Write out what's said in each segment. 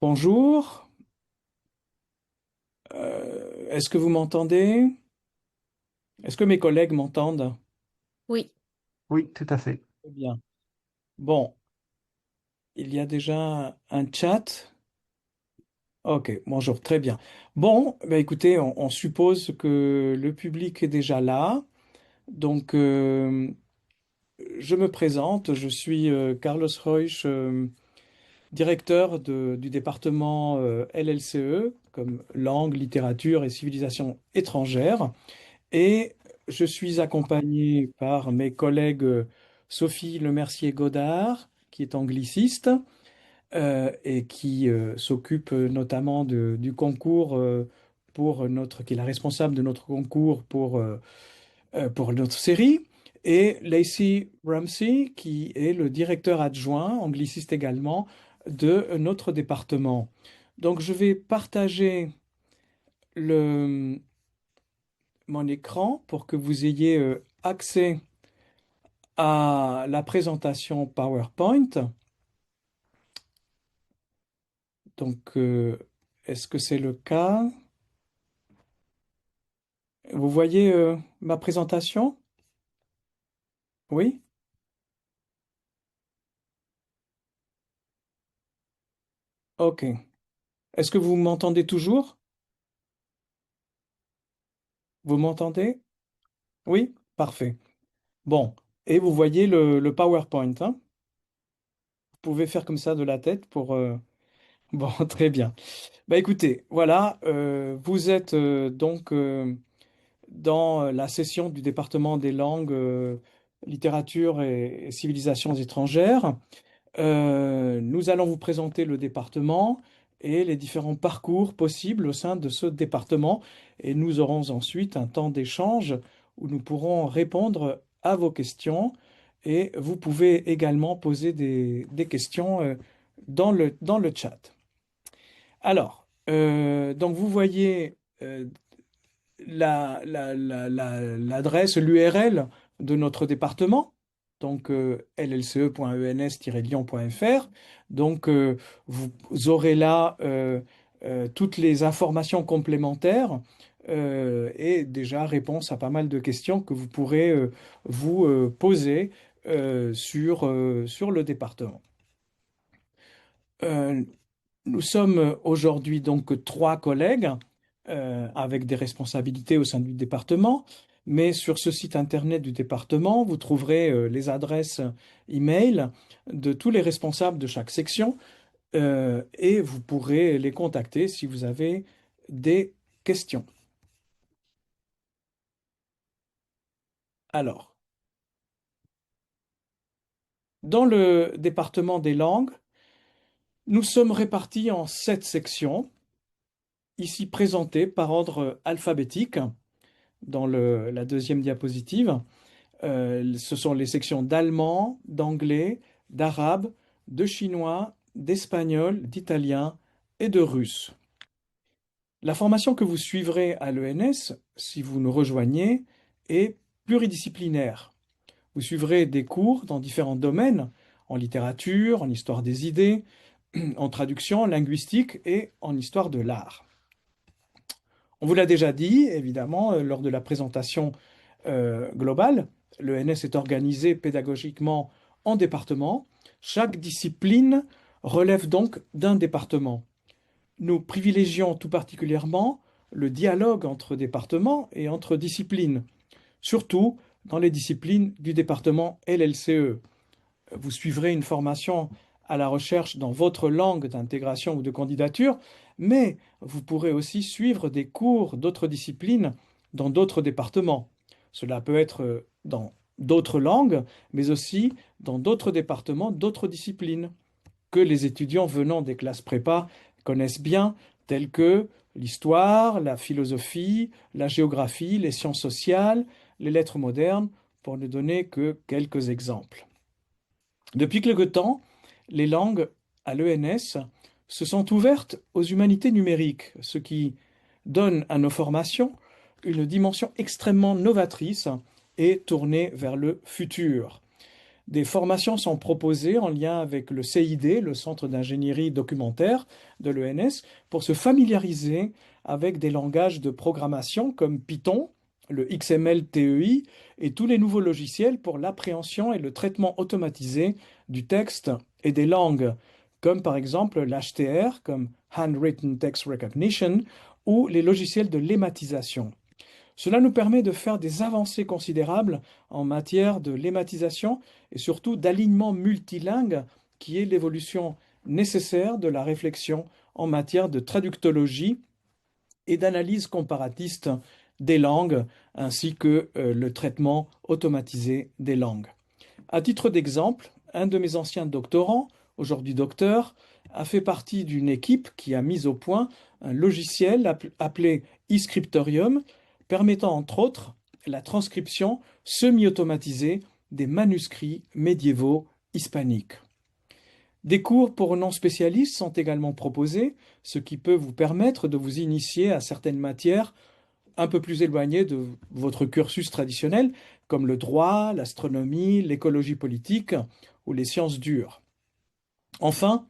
Bonjour, est-ce que vous m'entendez? Est-ce que mes collègues m'entendent? Oui, Oui, tout à fait. Très bien. Bon, il y a déjà un chat. Ok, bonjour, très bien. Bon, bah écoutez, on suppose que le public est déjà là. Donc, je me présente, je suis Carlos Reusch, directeur du département LLCE, comme langue, littérature et civilisation étrangère. Et je suis accompagné par mes collègues Sophie Lemercier-Godard, qui est angliciste et qui s'occupe notamment du concours qui est la responsable de notre concours pour notre série, et Lacey Ramsey, qui est le directeur adjoint, angliciste également, de notre département. Donc je vais partager le, mon écran pour que vous ayez accès à la présentation PowerPoint. Donc, est-ce que c'est le cas? Vous voyez ma présentation? Oui? OK. Est-ce que vous m'entendez toujours? Vous m'entendez? Oui? Parfait. Bon. Et vous voyez le PowerPoint, hein? Vous pouvez faire comme ça de la tête pour... Bon, très bien. Bah écoutez, voilà, vous êtes donc dans la session du département des langues, littérature et civilisations étrangères. Nous allons vous présenter le département et les différents parcours possibles au sein de ce département. Et nous aurons ensuite un temps d'échange où nous pourrons répondre à vos questions. Et vous pouvez également poser des questions dans le chat. Alors, donc vous voyez l'adresse, l'URL de notre département, donc llce.ens-lyon.fr. Donc, vous aurez là toutes les informations complémentaires et déjà réponse à pas mal de questions que vous pourrez vous poser sur le département. Euh, Nous sommes aujourd'hui donc trois collègues avec des responsabilités au sein du département, mais sur ce site internet du département, vous trouverez les adresses e-mail de tous les responsables de chaque section et vous pourrez les contacter si vous avez des questions. Alors, dans le département des langues, nous sommes répartis en 7 sections, ici présentées par ordre alphabétique dans la deuxième diapositive. Ce sont les sections d'allemand, d'anglais, d'arabe, de chinois, d'espagnol, d'italien et de russe. La formation que vous suivrez à l'ENS, si vous nous rejoignez, est pluridisciplinaire. Vous suivrez des cours dans différents domaines, en littérature, en histoire des idées, en traduction, en linguistique et en histoire de l'art. On vous l'a déjà dit, évidemment, lors de la présentation globale. Le NS est organisé pédagogiquement en départements. Chaque discipline relève donc d'un département. Nous privilégions tout particulièrement le dialogue entre départements et entre disciplines, surtout dans les disciplines du département LLCE. Vous suivrez une formation à la recherche dans votre langue d'intégration ou de candidature, mais vous pourrez aussi suivre des cours d'autres disciplines dans d'autres départements. Cela peut être dans d'autres langues, mais aussi dans d'autres départements, d'autres disciplines que les étudiants venant des classes prépa connaissent bien, telles que l'histoire, la philosophie, la géographie, les sciences sociales, les lettres modernes, pour ne donner que quelques exemples. Depuis quelque temps, les langues à l'ENS se sont ouvertes aux humanités numériques, ce qui donne à nos formations une dimension extrêmement novatrice et tournée vers le futur. Des formations sont proposées en lien avec le CID, le Centre d'ingénierie documentaire de l'ENS, pour se familiariser avec des langages de programmation comme Python, le XML-TEI et tous les nouveaux logiciels pour l'appréhension et le traitement automatisé du texte et des langues, comme par exemple l'HTR, comme Handwritten Text Recognition, ou les logiciels de lématisation. Cela nous permet de faire des avancées considérables en matière de lématisation et surtout d'alignement multilingue, qui est l'évolution nécessaire de la réflexion en matière de traductologie et d'analyse comparatiste des langues, ainsi que le traitement automatisé des langues. À titre d'exemple, un de mes anciens doctorants, aujourd'hui docteur, a fait partie d'une équipe qui a mis au point un logiciel appelé eScriptorium, permettant entre autres la transcription semi-automatisée des manuscrits médiévaux hispaniques. Des cours pour non-spécialistes sont également proposés, ce qui peut vous permettre de vous initier à certaines matières un peu plus éloignées de votre cursus traditionnel, comme le droit, l'astronomie, l'écologie politique ou les sciences dures. Enfin,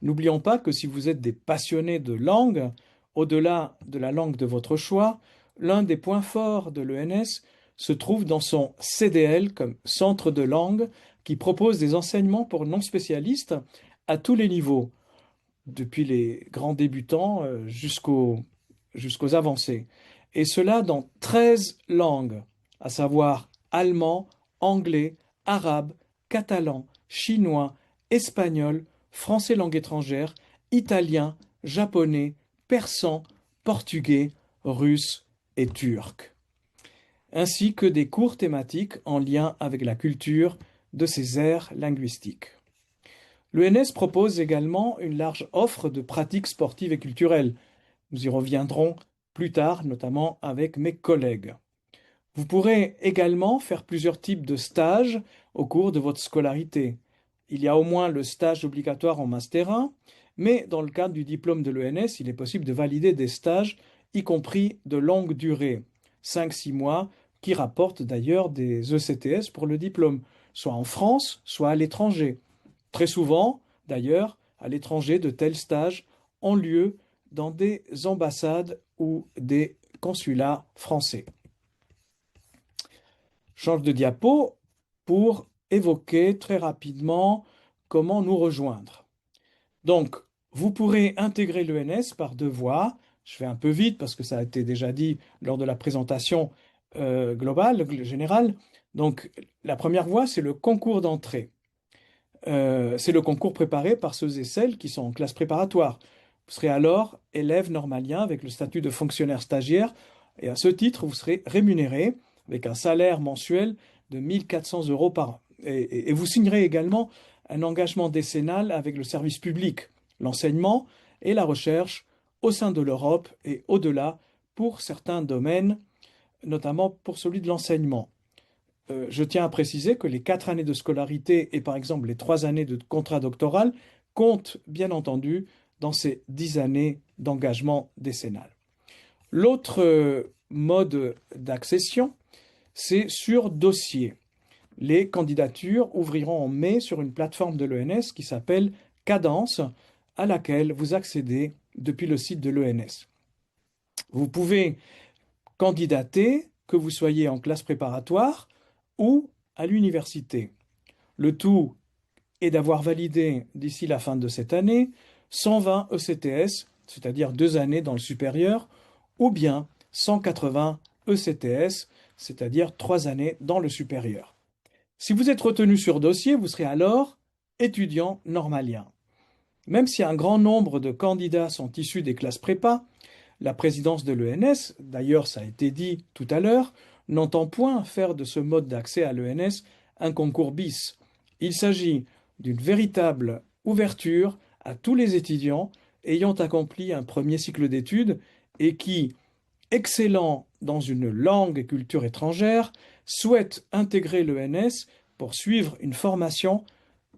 n'oublions pas que si vous êtes des passionnés de langue, au-delà de la langue de votre choix, l'un des points forts de l'ENS se trouve dans son CDL comme centre de langue qui propose des enseignements pour non-spécialistes à tous les niveaux, depuis les grands débutants jusqu'aux avancés. Et cela dans 13 langues, à savoir allemand, anglais, arabe, catalan, chinois, espagnol, français langue étrangère, italien, japonais, persan, portugais, russe et turc, ainsi que des cours thématiques en lien avec la culture de ces aires linguistiques. L'ENS propose également une large offre de pratiques sportives et culturelles. Nous y reviendrons plus tard, notamment avec mes collègues. Vous pourrez également faire plusieurs types de stages au cours de votre scolarité. Il y a au moins le stage obligatoire en Master 1, mais dans le cadre du diplôme de l'ENS, il est possible de valider des stages, y compris de longue durée, 5-6 mois, qui rapportent d'ailleurs des ECTS pour le diplôme, soit en France, soit à l'étranger. Très souvent, d'ailleurs, à l'étranger, de tels stages ont lieu dans des ambassades ou des consulats français. Change de diapo pour évoquer très rapidement comment nous rejoindre. Donc, vous pourrez intégrer l'ENS par deux voies. Je fais un peu vite parce que ça a été déjà dit lors de la présentation globale, générale. Donc, la première voie, c'est le concours d'entrée. C'est le concours préparé par ceux et celles qui sont en classe préparatoire. Vous serez alors élève normalien avec le statut de fonctionnaire stagiaire et à ce titre, vous serez rémunéré avec un salaire mensuel de 1 400 € par an. Et vous signerez également un engagement décennal avec le service public, l'enseignement et la recherche au sein de l'Europe et au-delà pour certains domaines, notamment pour celui de l'enseignement. Je tiens à préciser que les 4 années de scolarité et par exemple les 3 années de contrat doctoral comptent bien entendu dans ces 10 années d'engagement décennal. L'autre mode d'accession, c'est sur dossier. Les candidatures ouvriront en mai sur une plateforme de l'ENS qui s'appelle Cadence, à laquelle vous accédez depuis le site de l'ENS. Vous pouvez candidater, que vous soyez en classe préparatoire ou à l'université. Le tout est d'avoir validé d'ici la fin de cette année 120 ECTS, c'est-à-dire 2 années dans le supérieur, ou bien 180 ECTS, c'est-à-dire 3 années dans le supérieur. Si vous êtes retenu sur dossier, vous serez alors étudiant normalien. Même si un grand nombre de candidats sont issus des classes prépa, la présidence de l'ENS, d'ailleurs ça a été dit tout à l'heure, n'entend point faire de ce mode d'accès à l'ENS un concours bis. Il s'agit d'une véritable ouverture à tous les étudiants ayant accompli un premier cycle d'études et qui, excellents dans une langue et culture étrangère, souhaitent intégrer l'ENS pour suivre une formation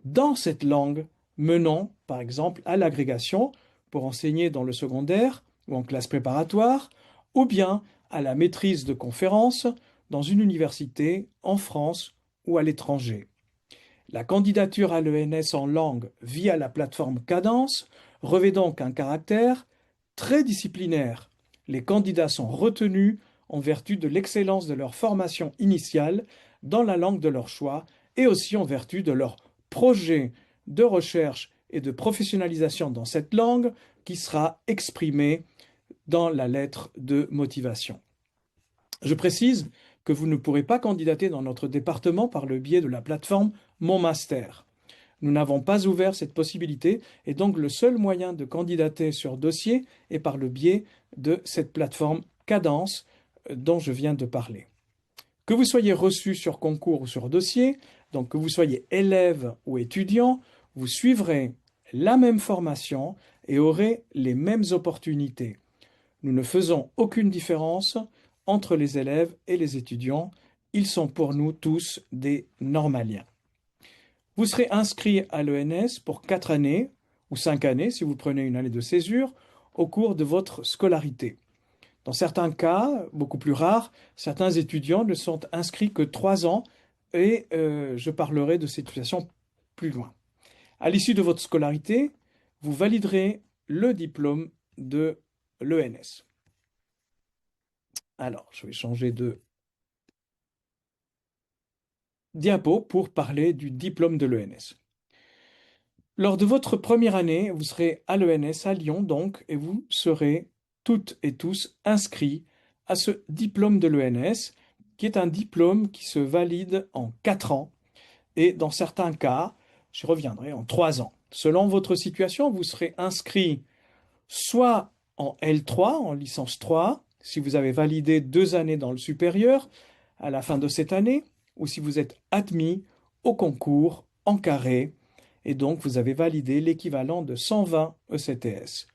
dans cette langue, menant par exemple à l'agrégation pour enseigner dans le secondaire ou en classe préparatoire, ou bien à la maîtrise de conférences dans une université en France ou à l'étranger. La candidature à l'ENS en langue via la plateforme Cadence revêt donc un caractère très disciplinaire. Les candidats sont retenus en vertu de l'excellence de leur formation initiale dans la langue de leur choix et aussi en vertu de leur projet de recherche et de professionnalisation dans cette langue qui sera exprimé dans la lettre de motivation. Je précise que vous ne pourrez pas candidater dans notre département par le biais de la plateforme Mon Master. Nous n'avons pas ouvert cette possibilité et donc le seul moyen de candidater sur dossier est par le biais de cette plateforme Cadence dont je viens de parler. Que vous soyez reçu sur concours ou sur dossier, donc que vous soyez élève ou étudiant, vous suivrez la même formation et aurez les mêmes opportunités. Nous ne faisons aucune différence entre les élèves et les étudiants. Ils sont pour nous tous des normaliens. Vous serez inscrit à l'ENS pour 4 années ou 5 années si vous prenez une année de césure au cours de votre scolarité. Dans certains cas, beaucoup plus rares, certains étudiants ne sont inscrits que 3 ans et je parlerai de cette situation plus loin. À l'issue de votre scolarité, vous validerez le diplôme de l'ENS. Alors, je vais changer de diapo pour parler du diplôme de l'ENS. Lors de votre première année, vous serez à l'ENS à Lyon donc, et vous serez toutes et tous inscrits à ce diplôme de l'ENS, qui est un diplôme qui se valide en 4 ans, et dans certains cas, j'y reviendrai, en 3 ans. Selon votre situation, vous serez inscrit soit en L3, en licence 3, si vous avez validé 2 années dans le supérieur à la fin de cette année, ou si vous êtes admis au concours en carré, et donc vous avez validé l'équivalent de 120 ECTS.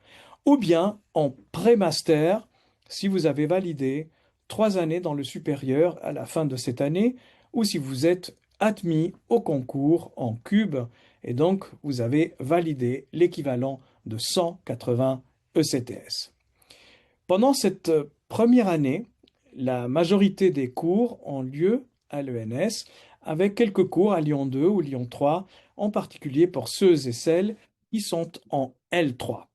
Ou bien en pré-master, si vous avez validé 3 années dans le supérieur à la fin de cette année, ou si vous êtes admis au concours en cube, et donc vous avez validé l'équivalent de 180 ECTS. Pendant cette première année, la majorité des cours ont lieu à l'ENS, avec quelques cours à Lyon 2 ou Lyon 3, en particulier pour ceux et celles qui sont en L3.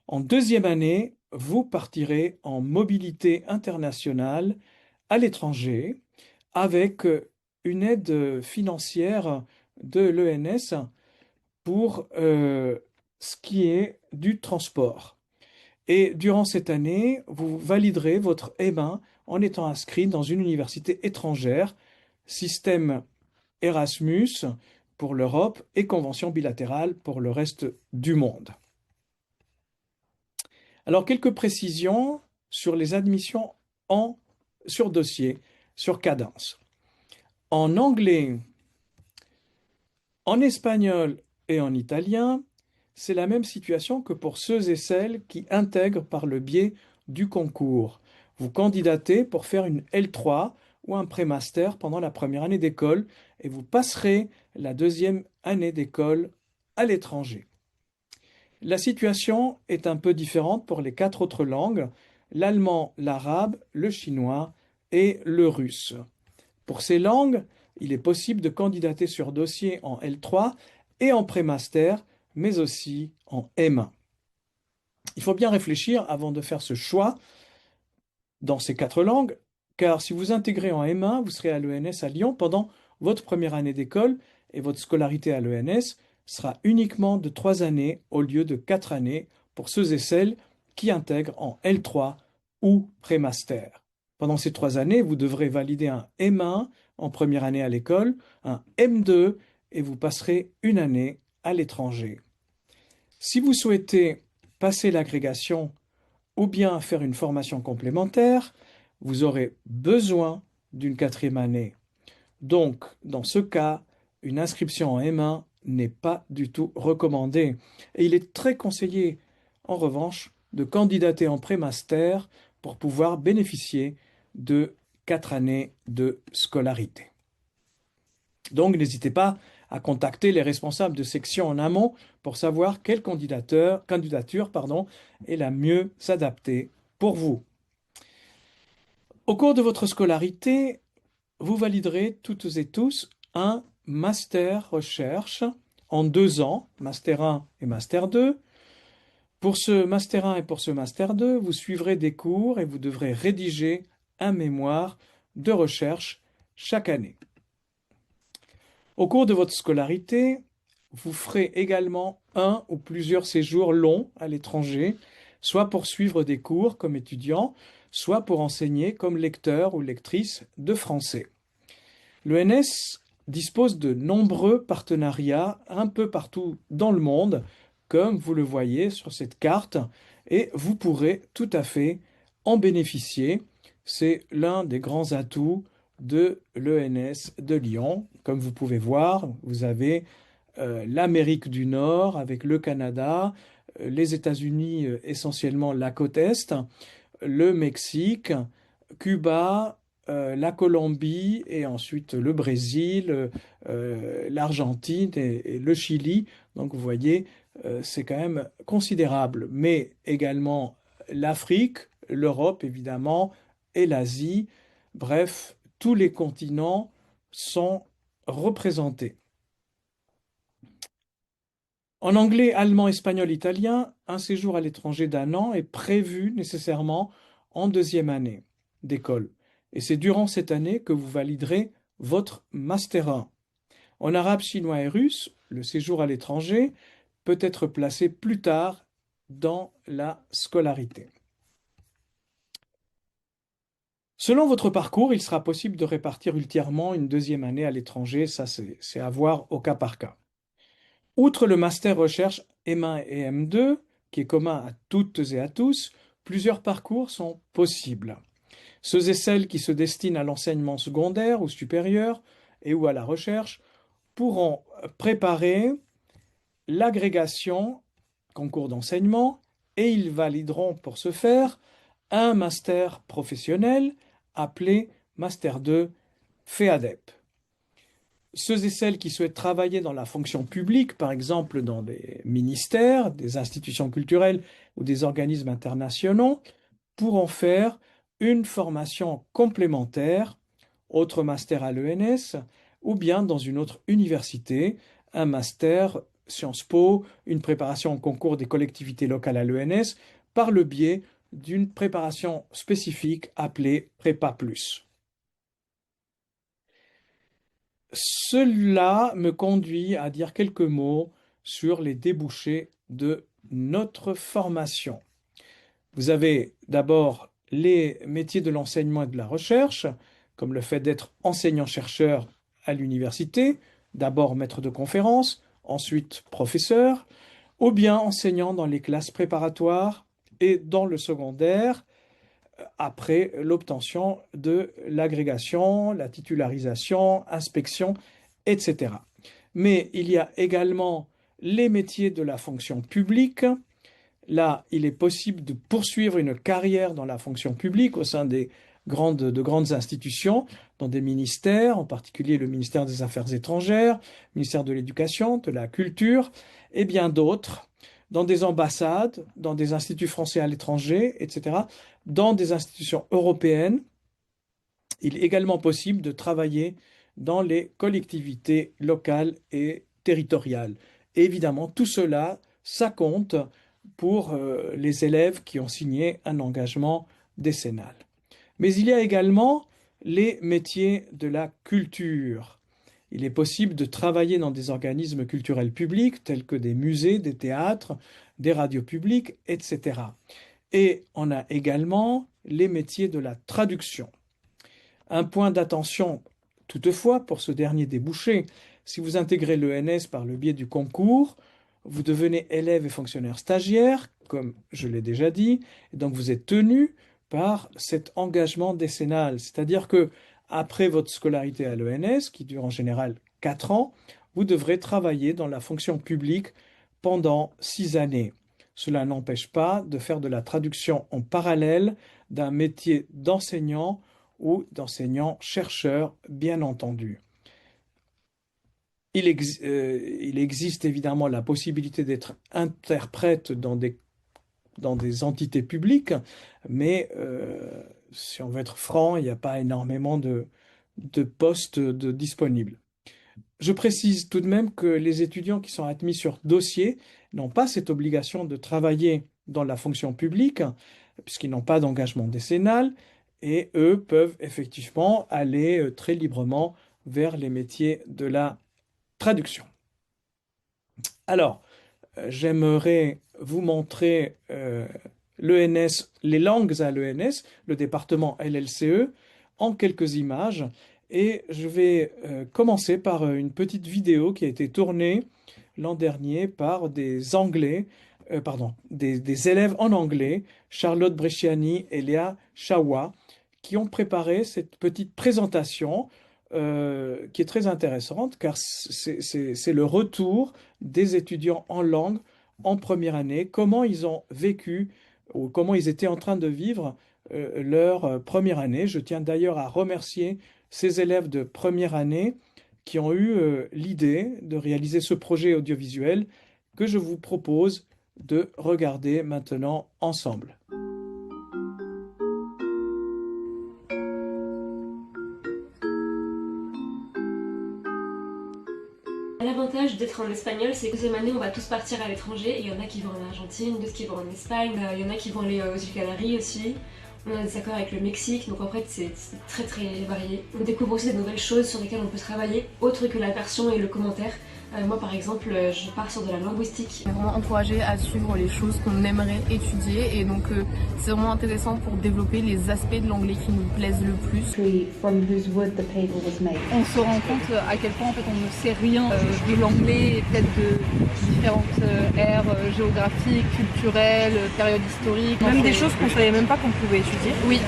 En deuxième année, vous partirez en mobilité internationale à l'étranger avec une aide financière de l'ENS pour ce qui est du transport. Et durant cette année, vous validerez votre M1 en étant inscrit dans une université étrangère, système Erasmus pour l'Europe et convention bilatérale pour le reste du monde. Alors, quelques précisions sur les admissions sur dossier, sur cadence. En anglais, en espagnol et en italien, c'est la même situation que pour ceux et celles qui intègrent par le biais du concours. Vous candidatez pour faire une L3 ou un pré-master pendant la première année d'école et vous passerez la deuxième année d'école à l'étranger. La situation est un peu différente pour les 4 autres langues, l'allemand, l'arabe, le chinois et le russe. Pour ces langues, il est possible de candidater sur dossier en L3 et en pré-master, mais aussi en M1. Il faut bien réfléchir avant de faire ce choix dans ces 4 langues, car si vous intégrez en M1, vous serez à l'ENS à Lyon pendant votre première année d'école et votre scolarité à l'ENS sera uniquement de 3 années au lieu de 4 années pour ceux et celles qui intègrent en L3 ou pré-master. Pendant ces 3 années, vous devrez valider un M1 en première année à l'école, un M2 et vous passerez une année à l'étranger. Si vous souhaitez passer l'agrégation ou bien faire une formation complémentaire, vous aurez besoin d'une 4e année. Donc, dans ce cas, une inscription en M1 n'est pas du tout recommandée. Et il est très conseillé, en revanche, de candidater en pré-master pour pouvoir bénéficier de 4 années de scolarité. Donc, n'hésitez pas à contacter les responsables de section en amont pour savoir quelle candidature est la mieux adaptée pour vous. Au cours de votre scolarité, vous validerez toutes et tous un master recherche en 2 ans, master 1 et master 2. Pour ce master 1 et pour ce master 2, vous suivrez des cours et vous devrez rédiger un mémoire de recherche chaque année. Au cours de votre scolarité, vous ferez également un ou plusieurs séjours longs à l'étranger, soit pour suivre des cours comme étudiant, soit pour enseigner comme lecteur ou lectrice de français. L'ENS dispose de nombreux partenariats un peu partout dans le monde, comme vous le voyez sur cette carte, et vous pourrez tout à fait en bénéficier. C'est l'un des grands atouts de l'ENS de Lyon. Comme vous pouvez voir, vous avez l'Amérique du Nord avec le Canada, les États-Unis, essentiellement la côte Est, le Mexique, Cuba, la Colombie et ensuite le Brésil, l'Argentine et le Chili. Donc vous voyez, c'est quand même considérable. Mais également l'Afrique, l'Europe évidemment et l'Asie. Bref, tous les continents sont représentés. En anglais, allemand, espagnol, italien, un séjour à l'étranger d'1 an est prévu nécessairement en deuxième année d'école. Et c'est durant cette année que vous validerez votre Master 1. En arabe, chinois et russe, le séjour à l'étranger peut être placé plus tard dans la scolarité. Selon votre parcours, il sera possible de répartir ultérieurement une deuxième année à l'étranger. Ça, c'est à voir au cas par cas. Outre le master recherche M1 et M2, qui est commun à toutes et à tous, plusieurs parcours sont possibles. Ceux et celles qui se destinent à l'enseignement secondaire ou supérieur et ou à la recherche pourront préparer l'agrégation, concours d'enseignement, et ils valideront pour ce faire un master professionnel appelé Master 2 FEADEP. Ceux et celles qui souhaitent travailler dans la fonction publique, par exemple dans des ministères, des institutions culturelles ou des organismes internationaux, pourront faire une formation complémentaire, autre master à l'ENS, ou bien dans une autre université, un master Sciences Po, une préparation au concours des collectivités locales à l'ENS, par le biais d'une préparation spécifique appelée Prépa Plus. Cela me conduit à dire quelques mots sur les débouchés de notre formation. Vous avez d'abord les métiers de l'enseignement et de la recherche, comme le fait d'être enseignant-chercheur à l'université, d'abord maître de conférence, ensuite professeur, ou bien enseignant dans les classes préparatoires et dans le secondaire, après l'obtention de l'agrégation, la titularisation, inspection, etc. Mais il y a également les métiers de la fonction publique. Là, il est possible de poursuivre une carrière dans la fonction publique au sein de grandes institutions, dans des ministères, en particulier le ministère des Affaires étrangères, le ministère de l'Éducation, de la Culture, et bien d'autres, dans des ambassades, dans des instituts français à l'étranger, etc., dans des institutions européennes. Il est également possible de travailler dans les collectivités locales et territoriales. Et évidemment, tout cela, ça compte pour les élèves qui ont signé un engagement décennal. Mais il y a également les métiers de la culture. Il est possible de travailler dans des organismes culturels publics tels que des musées, des théâtres, des radios publiques, etc. Et on a également les métiers de la traduction. Un point d'attention toutefois pour ce dernier débouché, si vous intégrez l'ENS par le biais du concours, vous devenez élève et fonctionnaire stagiaire, comme je l'ai déjà dit, et donc vous êtes tenu par cet engagement décennal. C'est-à-dire que après votre scolarité à l'ENS, qui dure en général 4 ans, vous devrez travailler dans la fonction publique pendant 6 années. Cela n'empêche pas de faire de la traduction en parallèle d'un métier d'enseignant ou d'enseignant-chercheur, bien entendu. Il existe évidemment la possibilité d'être interprète dans des entités publiques, mais si on veut être franc, il n'y a pas énormément de postes disponibles. Je précise tout de même que les étudiants qui sont admis sur dossier n'ont pas cette obligation de travailler dans la fonction publique, puisqu'ils n'ont pas d'engagement décennal, et eux peuvent effectivement aller très librement vers les métiers de la traduction. Alors, j'aimerais vous montrer l'ENS, les langues à l'ENS, le département LLCE, en quelques images. Et je vais commencer par une petite vidéo qui a été tournée l'an dernier par des Anglais, des élèves en anglais, Charlotte Bresciani et Léa Chawa, qui ont préparé cette petite présentation qui est très intéressante car c'est le retour des étudiants en langue en première année, comment ils ont vécu ou comment ils étaient en train de vivre leur première année. Je tiens d'ailleurs à remercier ces élèves de première année qui ont eu l'idée de réaliser ce projet audiovisuel que je vous propose de regarder maintenant ensemble. L'avantage d'être en espagnol, c'est que deuxième année, on va tous partir à l'étranger. Et il y en a qui vont en Argentine, d'autres qui vont en Espagne, il y en a qui vont aller aux îles Canaries aussi. On a des accords avec le Mexique, donc en fait c'est très très varié. On découvre aussi des nouvelles choses sur lesquelles on peut travailler, autres que la version et le commentaire. Moi par exemple, je pars sur de la linguistique. Vraiment encourager à suivre les choses qu'on aimerait étudier, et donc c'est vraiment intéressant pour développer les aspects de l'anglais qui nous plaisent le plus. On se rend compte à quel point en fait on ne sait rien de l'anglais et peut-être de différentes aires géographiques, culturelles, périodes historiques. Même des choses qu'on ne savait même pas qu'on pouvait étudier. Oui.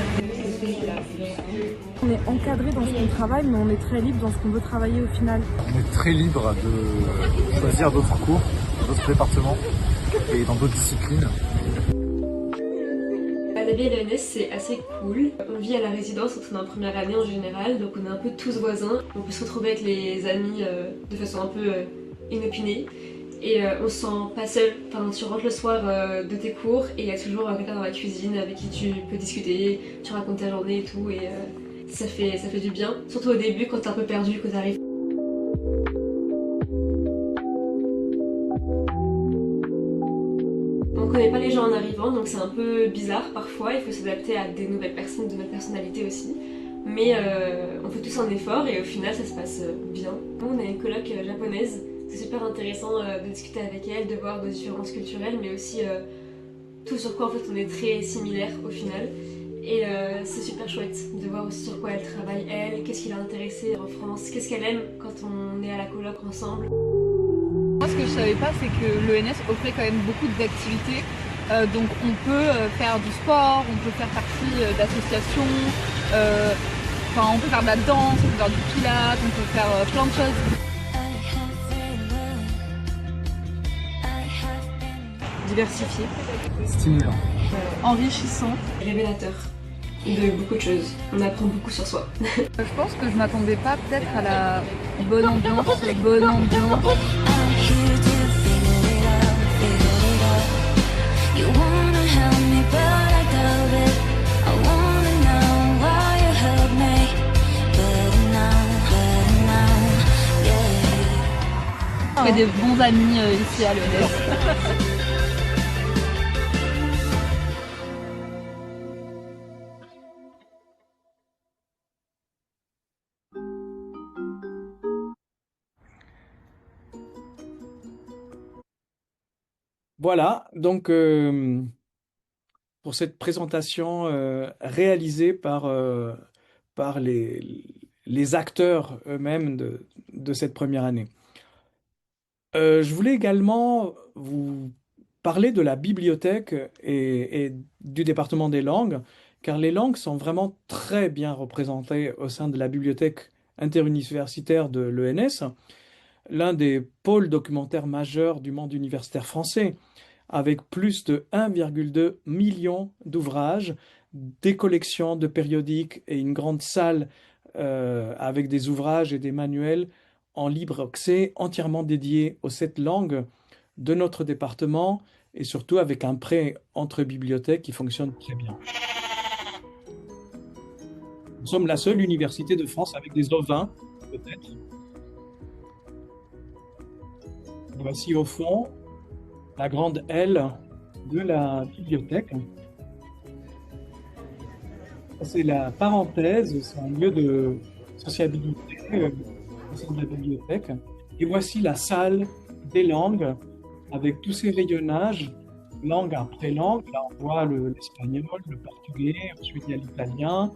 On est encadré dans ce qu'on travaille, mais on est très libre dans ce qu'on veut travailler au final. On est très libre de choisir d'autres cours, d'autres départements et dans d'autres disciplines. La vie à l'ENS c'est assez cool. On vit à la résidence quand on est en première année en général, donc on est un peu tous voisins. On peut se retrouver avec les amis de façon un peu inopinée. Et on se sent pas seul, enfin, tu rentres le soir de tes cours et il y a toujours quelqu'un dans la cuisine avec qui tu peux discuter, tu racontes ta journée et tout, et ça fait du bien, surtout au début quand t'es un peu perdu, quand t'arrives. On connaît pas les gens en arrivant, donc c'est un peu bizarre parfois, il faut s'adapter à des nouvelles personnes, de nouvelles personnalités aussi. Mais on fait tous un effort et au final ça se passe bien. Nous on a une coloc japonaise. C'est super intéressant de discuter avec elle, de voir nos différences culturelles, mais aussi tout sur quoi en fait on est très similaires au final. Et c'est super chouette de voir aussi sur quoi elle travaille elle, qu'est-ce qui l'a intéressée en France, qu'est-ce qu'elle aime quand on est à la coloc ensemble. Moi ce que je savais pas c'est que l'ENS offrait quand même beaucoup d'activités. Donc on peut faire du sport, on peut faire partie d'associations, on peut faire de la danse, on peut faire du pilates, on peut faire plein de choses. Diversifié, Stimulant. Enrichissant. révélateur de beaucoup de choses. On apprend beaucoup sur soi. Je pense que je m'attendais pas peut-être à la bonne ambiance. On fait des bons amis ici à l'ENS. Voilà, donc pour cette présentation réalisée par les acteurs eux-mêmes de cette première année. Je voulais également vous parler de la bibliothèque et du département des langues, car les langues sont vraiment très bien représentées au sein de la bibliothèque interuniversitaire de l'ENS, l'un des pôles documentaires majeurs du monde universitaire français, avec plus de 1,2 million d'ouvrages, des collections de périodiques et une grande salle avec des ouvrages et des manuels en libre accès entièrement dédiés aux 7 langues de notre département et surtout avec un prêt entre bibliothèques qui fonctionne très bien. Nous sommes la seule université de France avec des ovins, peut-être. voici au fond la grande aile de la bibliothèque. C'est la parenthèse, c'est un lieu de sociabilité au sein de la bibliothèque. Et voici la salle des langues avec tous ces rayonnages, langue après langue. Là, on voit l'espagnol, le portugais, ensuite il y a l'italien.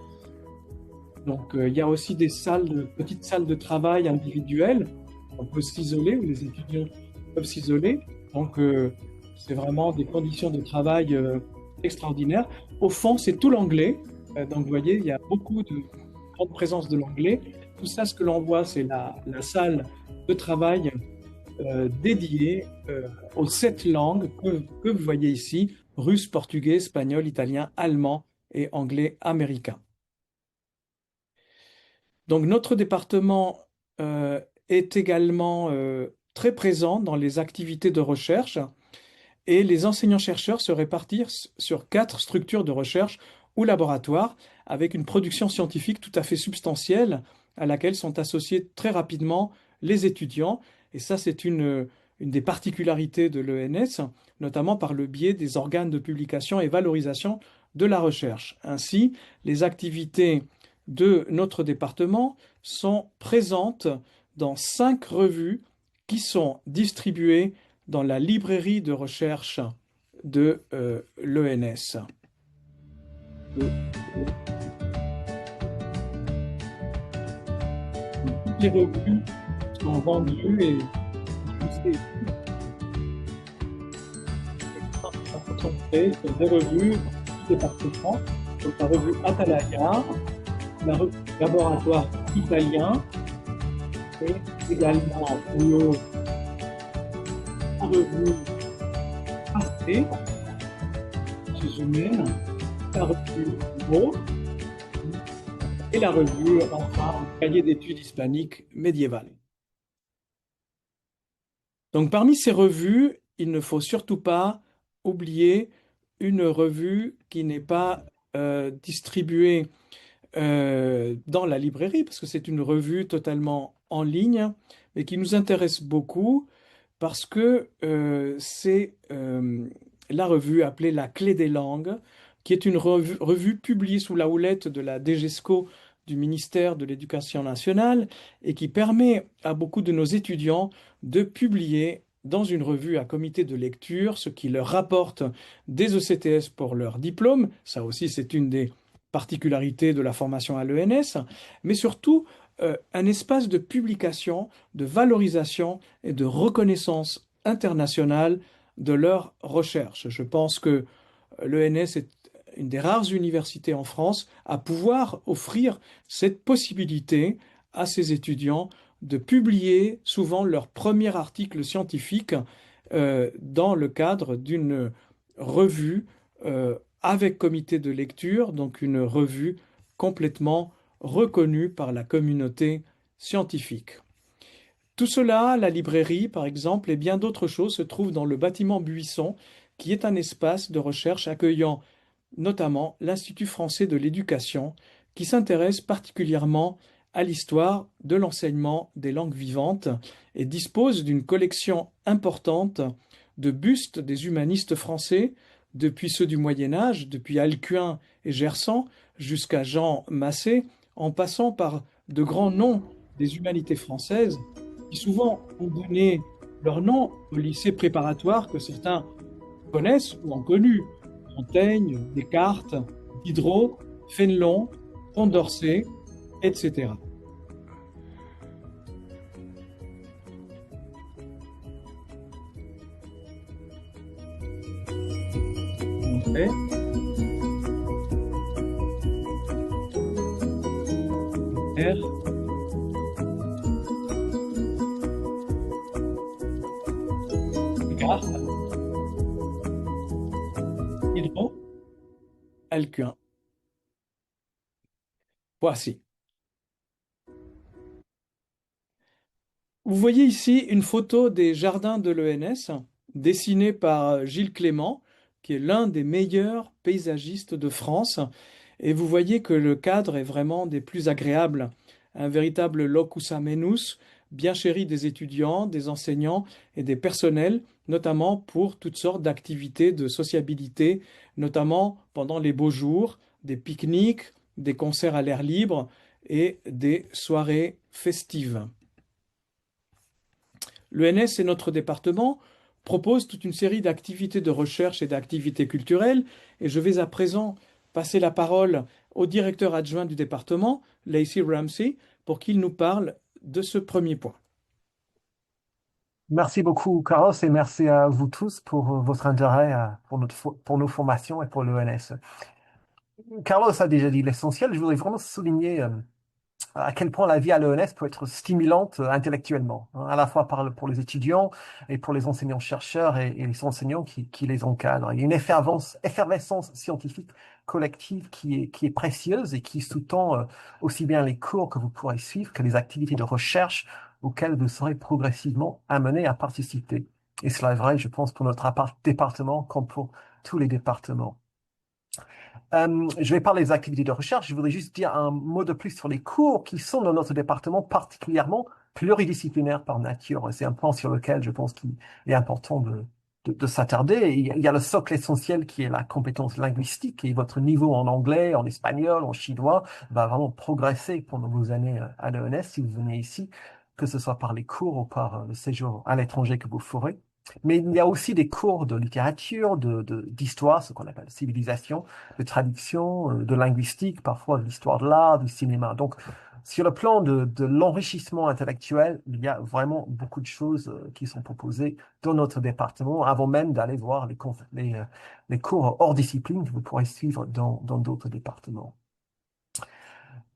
Donc, il y a aussi des petites salles de travail individuelles. On peut s'isoler, ou les étudiants peuvent s'isoler. Donc, c'est vraiment des conditions de travail extraordinaires. Au fond, c'est tout l'anglais. Donc, vous voyez, il y a beaucoup de grande présence de l'anglais. Tout ça, ce que l'on voit, c'est la salle de travail dédiée aux 7 langues que vous voyez ici, russe, portugais, espagnol, italien, allemand et anglais américain. Donc notre département est également très présent dans les activités de recherche et les enseignants-chercheurs se répartissent sur 4 structures de recherche ou laboratoires avec une production scientifique tout à fait substantielle à laquelle sont associés très rapidement les étudiants. Et ça, c'est une des particularités de l'ENS, notamment par le biais des organes de publication et valorisation de la recherche. Ainsi, les activités de notre département sont présentes dans 5 revues qui sont distribuées dans la librairie de recherche de l'ENS. Toutes les revues sont vendues et diffusées. Sont créées sur des revues du département, donc la revue Atalaya, la revue Laboratoire italien, et également la revue Arte, humaine, la revue Beau, et la revue, enfin, Cahier d'études hispaniques médiévales. Donc, parmi ces revues, il ne faut surtout pas oublier une revue qui n'est pas distribuée dans la librairie, parce que c'est une revue totalement en ligne, mais qui nous intéresse beaucoup parce que c'est la revue appelée La Clé des langues, qui est une revue publiée sous la houlette de la DGESCO du ministère de l'Éducation nationale et qui permet à beaucoup de nos étudiants de publier dans une revue à comité de lecture, ce qui leur rapporte des ECTS pour leur diplôme. Ça aussi, c'est une des particularités de la formation à l'ENS, mais surtout un espace de publication, de valorisation et de reconnaissance internationale de leurs recherches. Je pense que l'ENS est une des rares universités en France à pouvoir offrir cette possibilité à ses étudiants de publier souvent leur premier article scientifique dans le cadre d'une revue avec comité de lecture, donc une revue complètement reconnue par la communauté scientifique. Tout cela, la librairie par exemple, et bien d'autres choses se trouvent dans le bâtiment Buisson, qui est un espace de recherche accueillant notamment l'Institut français de l'éducation, qui s'intéresse particulièrement à l'histoire de l'enseignement des langues vivantes et dispose d'une collection importante de bustes des humanistes français, depuis ceux du Moyen Âge, depuis Alcuin et Gersan, jusqu'à Jean Massé, en passant par de grands noms des humanités françaises, qui souvent ont donné leur nom au lycée préparatoire que certains connaissent ou ont connu. Montaigne, Descartes, Diderot, Fénelon, Condorcet, etc. Descartes, Diderot, Alcuin. Voici. Vous voyez ici une photo des jardins de l'ENS, dessinée par Gilles Clément, qui est l'un des meilleurs paysagistes de France. Et vous voyez que le cadre est vraiment des plus agréables. Un véritable locus amenus bien chérie des étudiants, des enseignants et des personnels, notamment pour toutes sortes d'activités de sociabilité, notamment pendant les beaux jours, des pique-niques, des concerts à l'air libre et des soirées festives. L'ENS et notre département proposent toute une série d'activités de recherche et d'activités culturelles, et je vais à présent passer la parole au directeur adjoint du département, Lacey Ramsey, pour qu'il nous parle de ce premier point. Merci beaucoup, Carlos, et merci à vous tous pour votre intérêt pour nos formations et pour l'ENS. Carlos a déjà dit l'essentiel. Je voudrais vraiment souligner à quel point la vie à l'ENS peut être stimulante intellectuellement, hein, à la fois pour les étudiants et pour les enseignants-chercheurs et les enseignants qui les encadrent. Il y a une effervescence scientifique collective qui est précieuse et qui sous-tend aussi bien les cours que vous pourrez suivre que les activités de recherche auxquelles vous serez progressivement amenés à participer. Et cela est vrai, je pense, pour notre département comme pour tous les départements. Je vais parler des activités de recherche. Je voudrais juste dire un mot de plus sur les cours qui sont dans notre département particulièrement pluridisciplinaires par nature. C'est un point sur lequel je pense qu'il est important de s'attarder. Il y a le socle essentiel qui est la compétence linguistique et votre niveau en anglais, en espagnol, en chinois va vraiment progresser pendant vos années à l'ENS si vous venez ici, que ce soit par les cours ou par le séjour à l'étranger que vous ferez. Mais il y a aussi des cours de littérature, d'histoire, ce qu'on appelle civilisation, de traduction, de linguistique, parfois de l'histoire de l'art, du cinéma. Donc, sur le plan de l'enrichissement intellectuel, il y a vraiment beaucoup de choses qui sont proposées dans notre département avant même d'aller voir les cours hors discipline que vous pourrez suivre dans d'autres départements.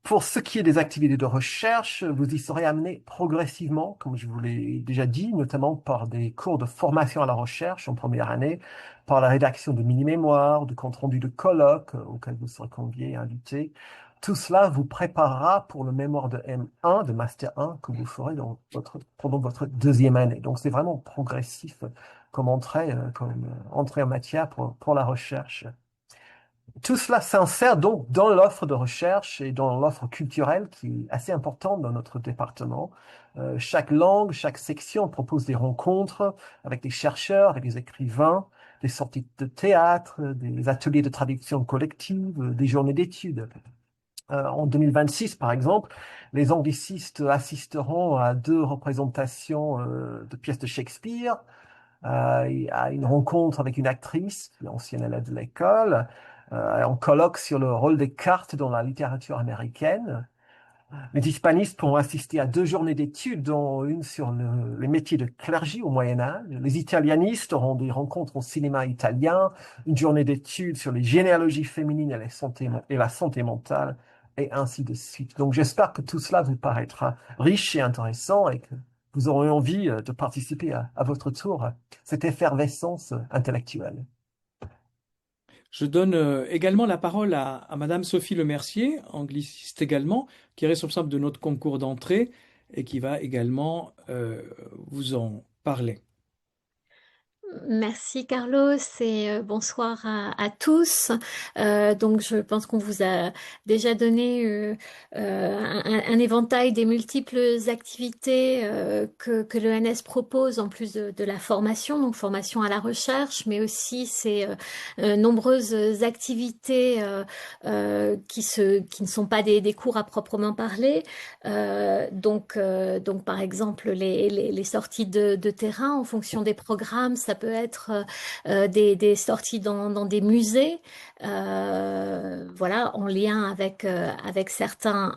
Pour ce qui est des activités de recherche, vous y serez amené progressivement, comme je vous l'ai déjà dit, notamment par des cours de formation à la recherche en première année, par la rédaction de mini-mémoires, de comptes rendus de colloques auxquels vous serez conviés et invités. Tout cela vous préparera pour le mémoire de M1, de Master 1, que vous ferez pendant votre deuxième année. Donc c'est vraiment progressif comme entrée en matière pour la recherche. Tout cela s'insère donc dans l'offre de recherche et dans l'offre culturelle qui est assez importante dans notre département. Chaque langue, chaque section propose des rencontres avec des chercheurs, avec des écrivains, des sorties de théâtre, des ateliers de traduction collective, des journées d'études. En 2026, par exemple, les anglicistes assisteront à 2 représentations de pièces de Shakespeare, à une rencontre avec une actrice, l'ancienne élève de l'école. On colloque sur le rôle des cartes dans la littérature américaine. Les hispanistes pourront assister à 2 journées d'études, dont une sur les métiers de clergé au Moyen-Âge. Les italianistes auront des rencontres au cinéma italien, une journée d'études sur les généalogies féminines et la santé mentale, et ainsi de suite. Donc j'espère que tout cela vous paraîtra riche et intéressant et que vous aurez envie de participer à votre tour à cette effervescence intellectuelle. Je donne également la parole à Madame Sophie Lemercier, angliciste également, qui est responsable de notre concours d'entrée et qui va également vous en parler. Merci Carlos et bonsoir à tous. Donc je pense qu'on vous a déjà donné un éventail des multiples activités que l'ENS propose en plus de la formation, donc formation à la recherche, mais aussi ces nombreuses activités qui ne sont pas des cours à proprement parler. Donc par exemple les sorties de terrain en fonction des programmes, ça peut être des sorties dans des musées, voilà, en lien avec certains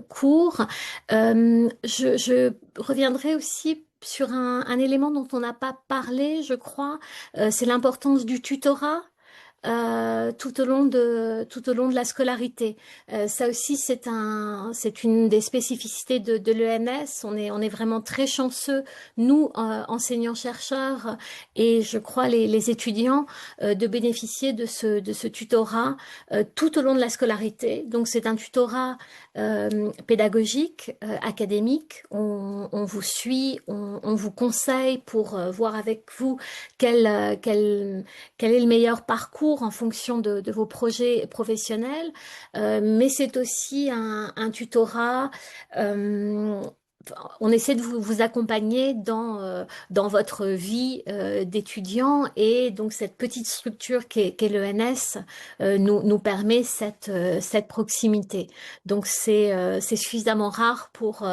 cours. Je reviendrai aussi sur un élément dont on n'a pas parlé, je crois, c'est l'importance du tutorat. Tout au long de la scolarité. Ça aussi, c'est une des spécificités de l'ENS. On est vraiment très chanceux, nous, enseignants-chercheurs, et je crois les étudiants, de bénéficier de ce tutorat tout au long de la scolarité. Donc, c'est un tutorat pédagogique, académique. On vous suit, on vous conseille pour voir avec vous quel est le meilleur parcours en fonction de vos projets professionnels, mais c'est aussi un tutorat on essaie de vous accompagner dans votre vie d'étudiant et donc cette petite structure qu'est l'ENS nous permet cette proximité. Donc c'est suffisamment rare pour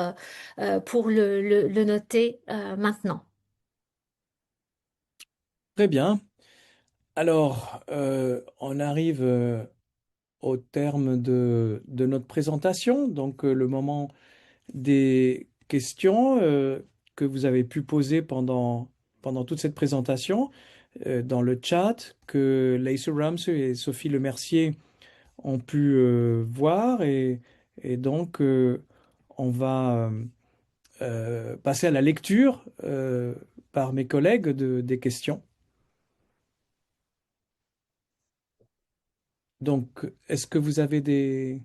le noter maintenant. Très bien. Alors, on arrive au terme de notre présentation, donc le moment des questions que vous avez pu poser pendant toute cette présentation dans le chat, que Lacey Ramsey et Sophie Lemercier ont pu voir et donc on va passer à la lecture par mes collègues des questions. Donc, est-ce que vous avez des...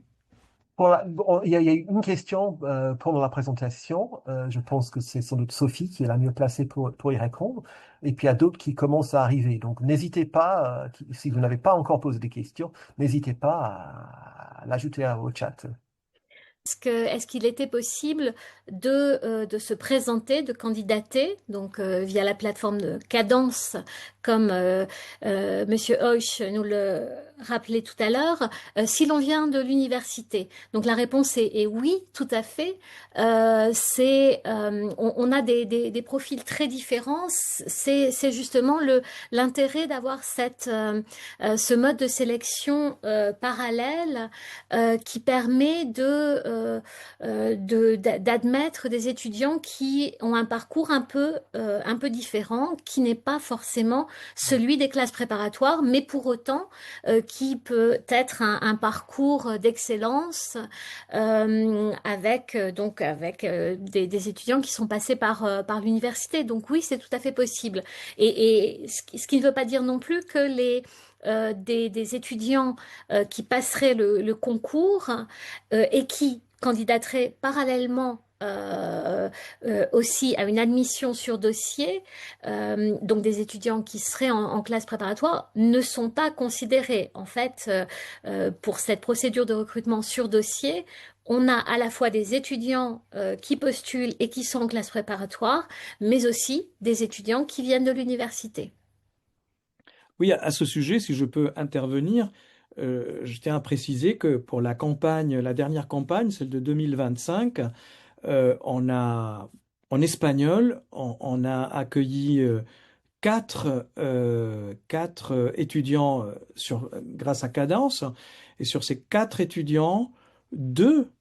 Il y a une question pendant la présentation. Je pense que c'est sans doute Sophie qui est la mieux placée pour y répondre. Et puis il y a d'autres qui commencent à arriver. Donc n'hésitez pas, si vous n'avez pas encore posé des questions, n'hésitez pas à l'ajouter au chat. Est-ce qu'il était possible de se présenter, de candidater, donc via la plateforme de Cadence, comme Monsieur Hoche nous le rappelait tout à l'heure, si l'on vient de l'université? Donc la réponse est oui, tout à fait. On a des profils très différents. C'est justement l'intérêt d'avoir ce mode de sélection parallèle qui permet d'admettre des étudiants qui ont un parcours un peu différent, qui n'est pas forcément celui des classes préparatoires, mais pour autant qui peut être un parcours d'excellence avec des étudiants qui sont passés par l'université. Donc oui, c'est tout à fait possible. Et ce qui ne veut pas dire non plus que des étudiants qui passeraient le concours et qui candidateraient parallèlement aussi à une admission sur dossier, donc des étudiants qui seraient en classe préparatoire, ne sont pas considérés. En fait, pour cette procédure de recrutement sur dossier, on a à la fois des étudiants qui postulent et qui sont en classe préparatoire, mais aussi des étudiants qui viennent de l'université. Oui, à ce sujet, si je peux intervenir, je tiens à préciser que pour la campagne, la dernière campagne, celle de 2025, on a, en espagnol, on a accueilli quatre étudiants grâce à Cadence. Et sur ces quatre étudiants, deux